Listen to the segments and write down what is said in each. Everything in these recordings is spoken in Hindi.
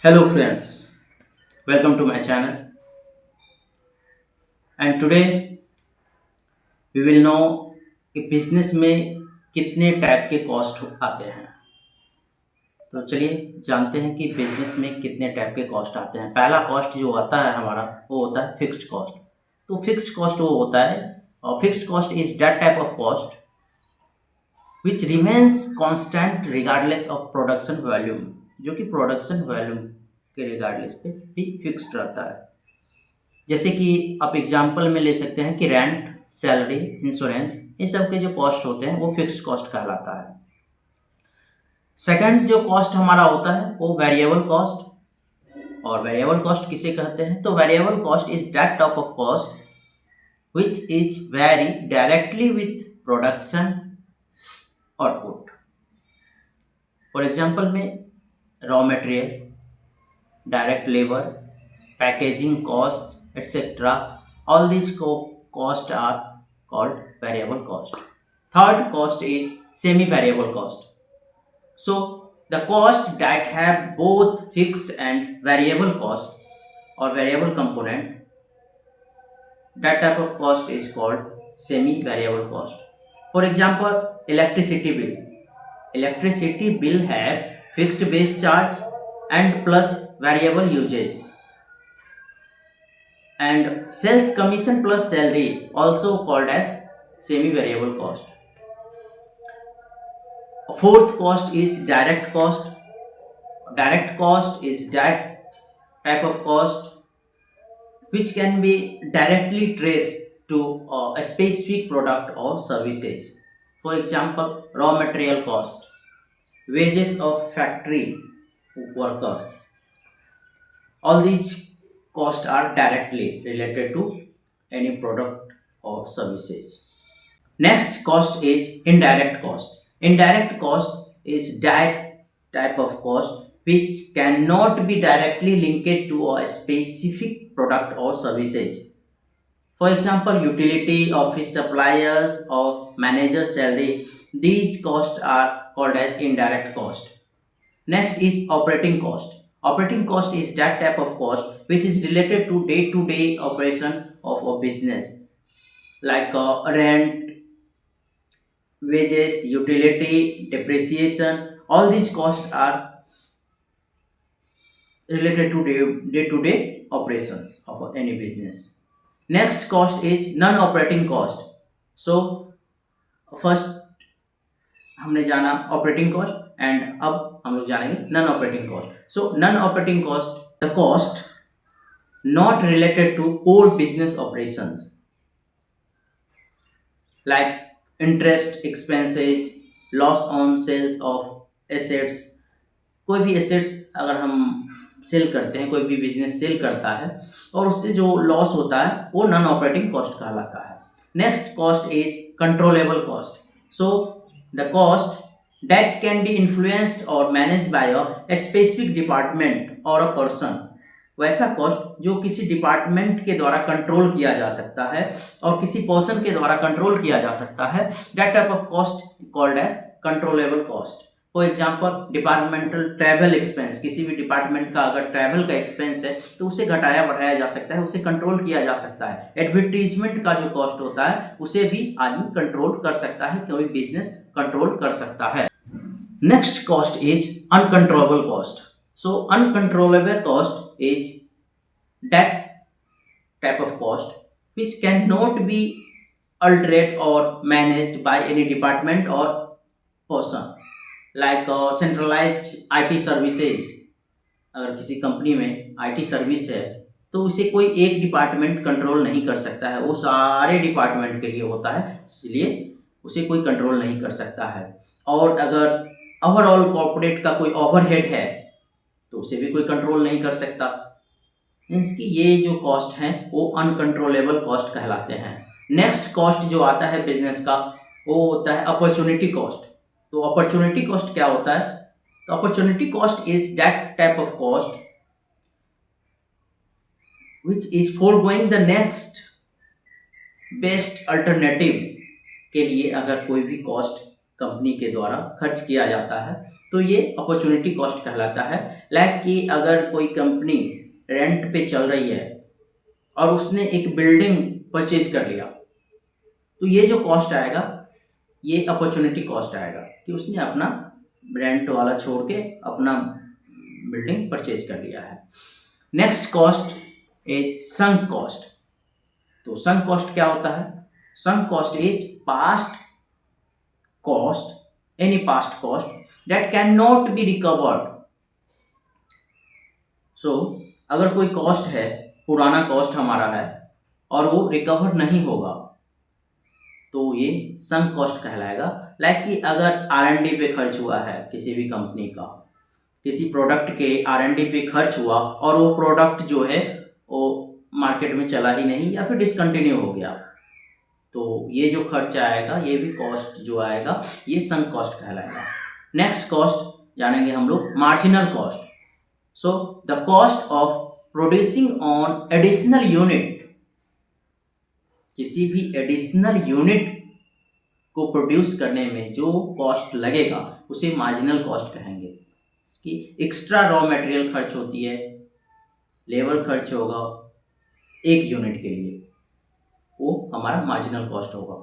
Hello friends, welcome to my channel and today we will know कि बिजनेस में कितने टाइप के कॉस्ट आते हैं। तो चलिए जानते हैं कि बिजनेस में कितने टाइप के कॉस्ट आते हैं। पहला कॉस्ट जो आता है हमारा वो होता है फिक्स्ड कॉस्ट। तो फिक्स्ड कॉस्ट वो होता है और fixed cost is that type of cost which remains constant regardless of production volume, जो कि प्रोडक्शन वॉल्यूम के रिगार्डलेस पे भी फिक्स्ड रहता है। जैसे कि आप एग्जाम्पल में ले सकते हैं कि रेंट, सैलरी, इंश्योरेंस, इन सब के जो कॉस्ट होते हैं वो फिक्स्ड कॉस्ट कहलाता है। सेकंड जो कॉस्ट हमारा होता है वो वेरिएबल कॉस्ट। और वेरिएबल कॉस्ट किसे कहते हैं? तो variable cost is that type of cost which is vary directly with production output. For example में raw material, direct labor, packaging cost, etc. All these costs are called variable cost. Third cost is semi-variable cost. So the cost that have both fixed and variable cost or variable component, that type of cost is called semi-variable cost. For example, electricity bill. Electricity bill have fixed base charge and plus variable uses, and sales commission plus salary also called as semi variable cost. Fourth cost is direct cost. Direct cost is that type of cost which can be directly traced to a specific product or services. For example, raw material cost, wages of factory workers. All these costs are directly related to any product or services. Next cost is indirect cost. Indirect cost is that type of cost which cannot be directly linked to a specific product or services. For example, utility, office suppliers, or manager salary. These costs are called as indirect cost. Next is operating cost. Operating cost is that type of cost which is related to day-to-day operation of a business, like rent, wages, utility, depreciation. All these costs are related to day-to-day operations of any business. Next cost is non-operating cost. So first हमने जाना ऑपरेटिंग कॉस्ट एंड अब हम लोग जानेंगे non operating cost. So non operating cost the cost not related to core business operations like interest expenses, loss on sales of assets. कोई भी एसेट्स अगर हम सेल करते हैं, कोई भी बिजनेस सेल करता है और उससे जो लॉस होता है वो नॉन ऑपरेटिंग कॉस्ट कहलाता है। Next cost is controllable cost. So the cost that can be influenced or managed by a specific department or a person। वैसा कॉस्ट जो किसी डिपार्टमेंट के द्वारा कंट्रोल किया जा सकता है और किसी पर्सन के द्वारा कंट्रोल किया जा सकता है, that type of cost called as controllable cost. For example departmental travel expense, किसी भी डिपार्टमेंट का अगर ट्रैवल का एक्सपेंस है तो उसे घटाया बढ़ाया जा सकता है, उसे कंट्रोल किया जा सकता है। एडवर्टीजमेंट का जो कॉस्ट होता है उसे भी आदमी कंट्रोल कर सकता है, कोई बिजनेस कंट्रोल कर सकता है। Next cost is uncontrollable cost. So uncontrollable cost is that type of cost which cannot be altered or managed by any department or person, like centralized IT services। अगर किसी कंपनी में IT सर्विस है तो उसे कोई एक डिपार्टमेंट कंट्रोल नहीं कर सकता है, वो सारे डिपार्टमेंट के लिए होता है, इसलिए उसे कोई कंट्रोल नहीं कर सकता है। और अगर ओवरऑल कॉर्पोरेट का कोई ओवरहेड है तो उसे भी कोई कंट्रोल नहीं कर सकता। मीन्स कि ये जो कॉस्ट हैं वो अनकंट्रोलेबल कॉस्ट कहलाते हैं। नेक्स्ट कॉस्ट जो आता है बिजनेस का वो होता है अपॉर्चुनिटी कॉस्ट। तो अपॉर्चुनिटी कॉस्ट क्या होता है? तो opportunity cost is that type of cost which is for going the next best alternative के लिए अगर कोई भी कॉस्ट कंपनी के द्वारा खर्च किया जाता है, तो ये अपॉर्चुनिटी कॉस्ट कहलाता है। लाइक कि अगर कोई कंपनी रेंट पे चल रही है और उसने एक बिल्डिंग परचेज कर लिया, तो ये जो कॉस्ट आएगा ये अपॉर्चुनिटी कॉस्ट आएगा कि उसने अपना रेंट वाला छोड़ के अपना बिल्डिंग परचेज कर लिया है। Next cost is sunk cost. तो संक कॉस्ट क्या होता है? Sunk cost is past cost, any past cost that can not be recovered. So अगर कोई कॉस्ट है, पुराना कॉस्ट हमारा है और वो रिकवर नहीं होगा, तो ये संक कॉस्ट कहलाएगा। लाइक कि अगर R&D पे खर्च हुआ है किसी भी कंपनी का, किसी प्रोडक्ट के R&D पे खर्च हुआ और वो प्रोडक्ट जो है वो मार्केट में चला ही नहीं या फिर डिसकंटिन्यू हो गया, तो ये जो खर्च आएगा, ये भी कॉस्ट जो आएगा, ये संक कॉस्ट कहलाएगा। नेक्स्ट कॉस्ट जानेंगे हम लोग marginal cost. So the cost of producing on additional unit. किसी भी एडिशनल यूनिट को प्रोड्यूस करने में जो कॉस्ट लगेगा उसे मार्जिनल कॉस्ट कहेंगे। इसकी एक्स्ट्रा रॉ मटेरियल खर्च होती है, लेबर खर्च होगा एक यूनिट के लिए, वो हमारा मार्जिनल कॉस्ट होगा।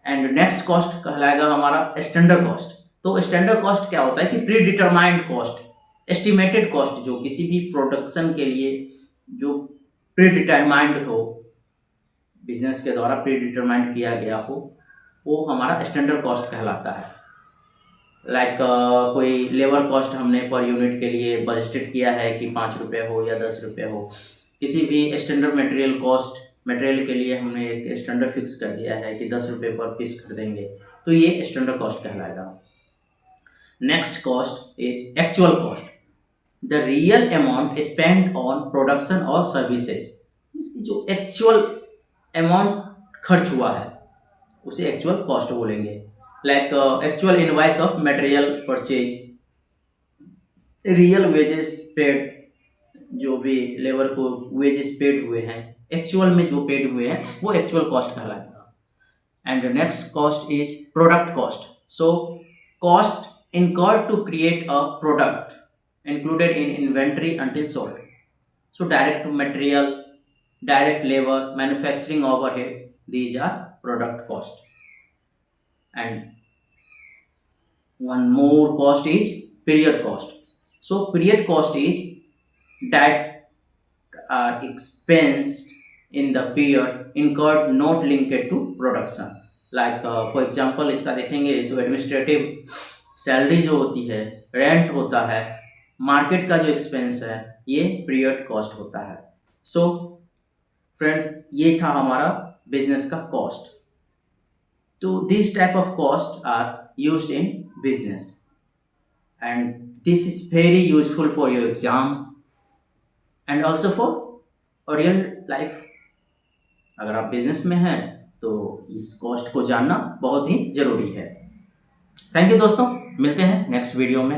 एंड नेक्स्ट कॉस्ट कहलाएगा हमारा स्टैंडर्ड कॉस्ट। तो स्टैंडर्ड कॉस्ट क्या होता है कि pre determined cost, estimated cost, जो किसी भी प्रोडक्शन के लिए जो प्री डिटरमाइंड हो, बिजनेस के द्वारा प्री डिटरमाइंड किया गया हो, वो हमारा स्टैंडर्ड कॉस्ट कहलाता है। लाइक कोई लेबर कॉस्ट हमने पर यूनिट के लिए बजटेड किया है कि 5 रुपये हो या 10 रुपये हो। किसी भी स्टैंडर्ड मटेरियल कॉस्ट, मटेरियल के लिए हमने एक स्टैंडर्ड फिक्स कर दिया है कि 10 रुपये पर पीस खरीदेंगे, तो ये स्टैंडर्ड कॉस्ट कहलाएगा। Next cost is actual cost, the real amount spend on production और सर्विसेज। इसकी जो एक्चुअल अमाउंट खर्च हुआ है उसे एक्चुअल कॉस्ट बोलेंगे। Like actual invoice of material purchase, real wages paid, जो भी लेबर को वेजेस पेड हुए हैं, एक्चुअल में जो पेड हुए हैं, वो एक्चुअल कॉस्ट कहलाएगा। And next cost is product cost. So cost incurred to create a product included in inventory until sold. So direct material, direct labor, manufacturing overhead, these are product cost. And one more cost is period cost. So period cost is that are expensed in the period incurred not linked to production. Like for example इसका देखेंगे तो एडमिनिस्ट्रेटिव सैलरी जो होती है, रेंट होता है, मार्केट का जो एक्सपेंस है, ये पीरियड कॉस्ट होता है। सो फ्रेंड्स, ये था हमारा बिजनेस का कॉस्ट। तो this type of cost are used in business and this is very useful for your exam and also for real life. अगर आप बिजनेस में हैं तो इस कॉस्ट को जानना बहुत ही जरूरी है। थैंक यू दोस्तों, मिलते हैं नेक्स्ट वीडियो में।